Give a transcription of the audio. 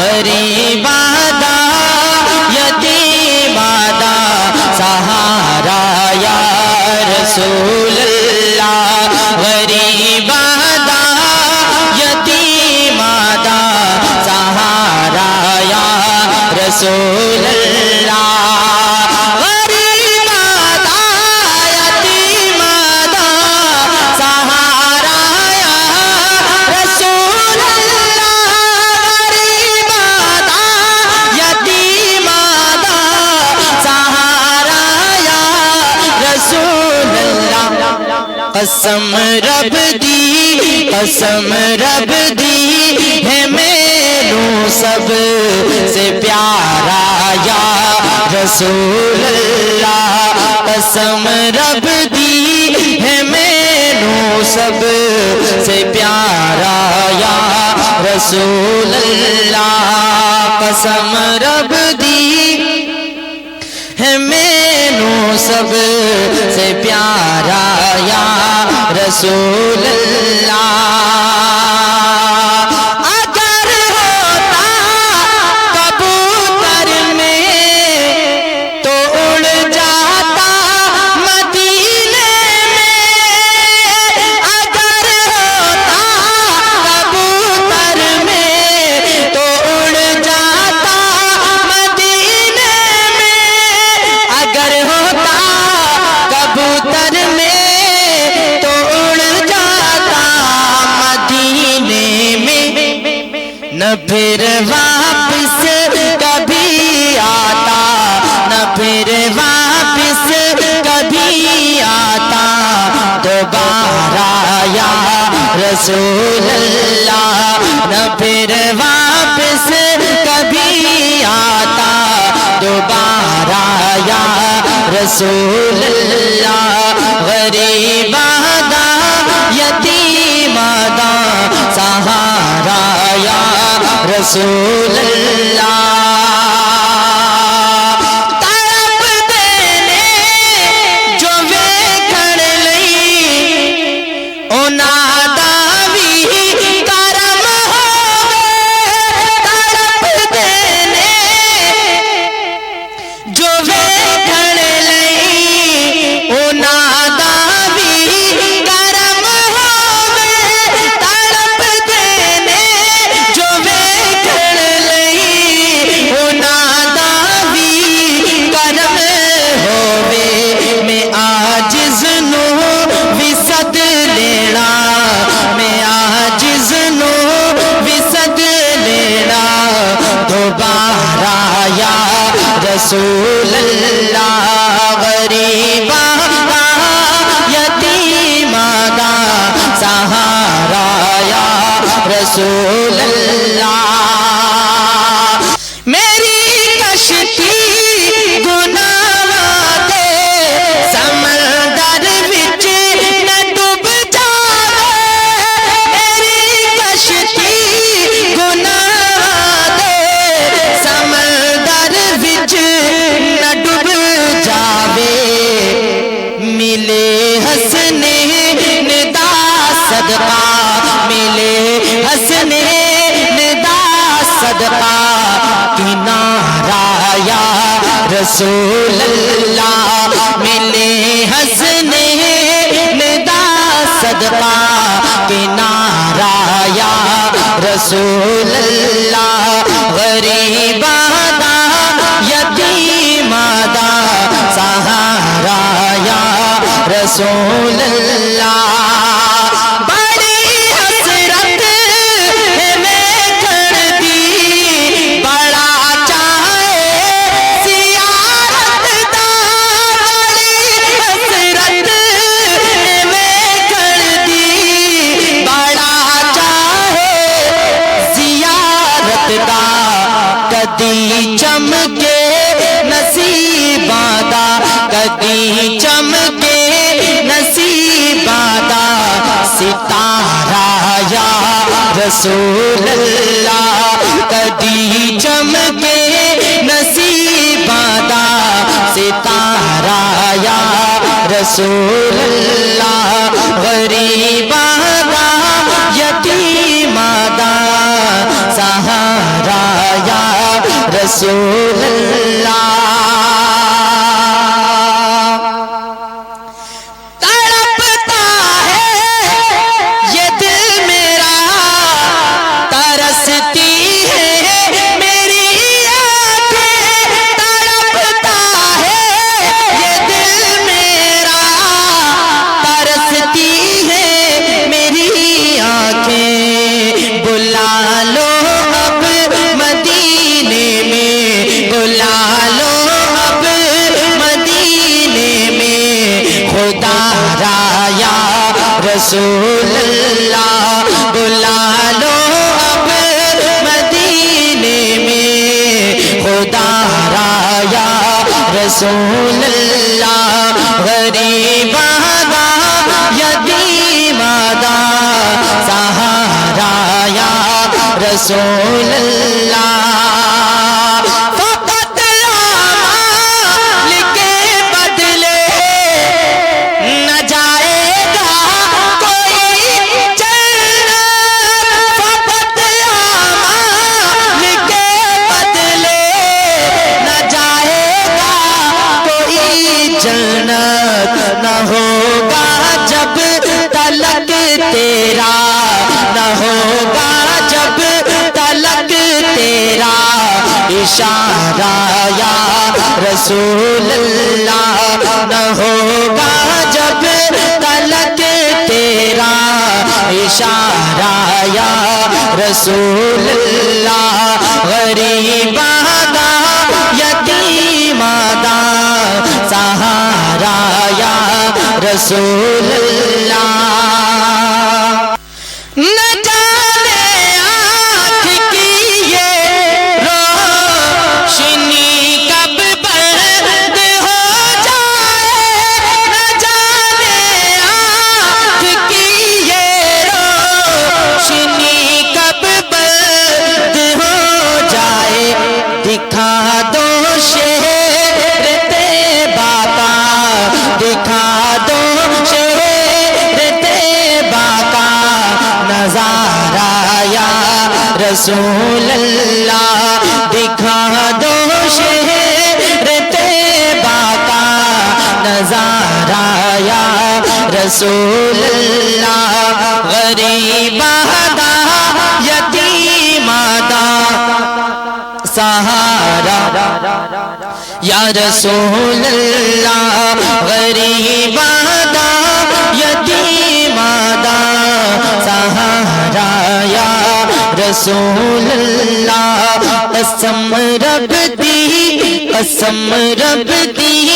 غریبا دا یتیما دا سہارا یا رسول اللہ غریبا دا یتیما دا سہارا یا رسول اللہ قسم رب دی ہے مینوں سب سے پیارا یا رسول اللہ قسم رب دی ہے مینوں سب سے پیارا یا رسول اللہ قسم رب دی ہے مینوں سب سے پیارا یا رسول اللہ اگر ہوتا کبوتر میں تو اڑ جاتا مدینے میں اگر ہوتا کبوتر میں تو اڑ جاتا مدینے میں اگر ہوتا کبوتر میں نہ پھر واپس کبھی آتا نہ پھر واپس کبھی آتا دوبارہ یا رسول اللہ نہ پھر واپس کبھی آتا دوبارہ یا رسول اللہ غریبا دا یتیما دا سہارا یا رسول اللہ تڑپ دینے جو ویکھن لئی انہاں دا وی کرم ہووے تڑپ دینے جو ویکھن لئی انہاں دا وی کرم ہووے تڑپ دینے جو رسول اللہ غریبا دا یتیما دا سہارا یا رسول اللہ میری کشتی گناہاں دے سمندر وچ نہ ڈوب جاوے میری کشتی گناہاں دے سمندر وچ نہ ڈوب جاوے ملے حسن ندا صدقہ ملے حسن ندا صدقہ کنارہ یا رسول اللہ ملے حسن ندا صدقہ کنارہ یا رسول اللہ غریبا دا یتیما دا سہارا یا رسول اللہ بڑی حسرت ہے ویکھن دی بڑا چاہے زیارت دا بڑی حسرت ہے ویکھن دی بڑا چاہے زیارت دا کدی چمکے نصیباں دا کدی چمکے نصیباں دا ستارہ یا رسول اللہ کدی چمکے نصیباں دا ستارہ یا رسول اللہ غریبا دا یتیما دا سہارا رسول اللہ تڑپتا ہے یہ دل میرا ترستی ہے میری آنکھیں تڑپتا ہے یہ دل میرا ترستی ہے میری آنکھیں بلا لو اب مدینے میں بلا لو اب مدینے میں خدا را یا رسول اللہ بلا لو اب مدینے میں خدا را یا رسول اللہ غریب آدھا یتیم آدھا سہارا یا رسول اللہ فقط اعمال کے بدلے نہ جائے گا کوئی جنت فقط اعمال کے بدلے نہ جائے گا کوئی جنت نہ ہوگا جب تلک تیرا نہ ہوگا جب تلک تیرا اشارہ یا رسول اللہ نہ ہوگا جب تلک تیرا اشارہ یا رسول اللہ غریب آدھا یتیم آدھا سہارا یا رسول اللہ نہ جانے آنکھ کی یہ روشنی کب بند ہو جائے نہ جانے آنکھ کی یہ روشنی کب بند ہو جائے دکھا دو شہر طیبہ کا دکھا دو شہر طیبہ کا نظارہ یا رسول اللہ دکھا دو شہر طیبہ کا نظارہ یا رسول اللہ غریب آدھا یتیم آدھا سہارا یا رسول اللہ غریب آدھا یتیم آدھا سہارا یا رسول اللہ قسم رب دی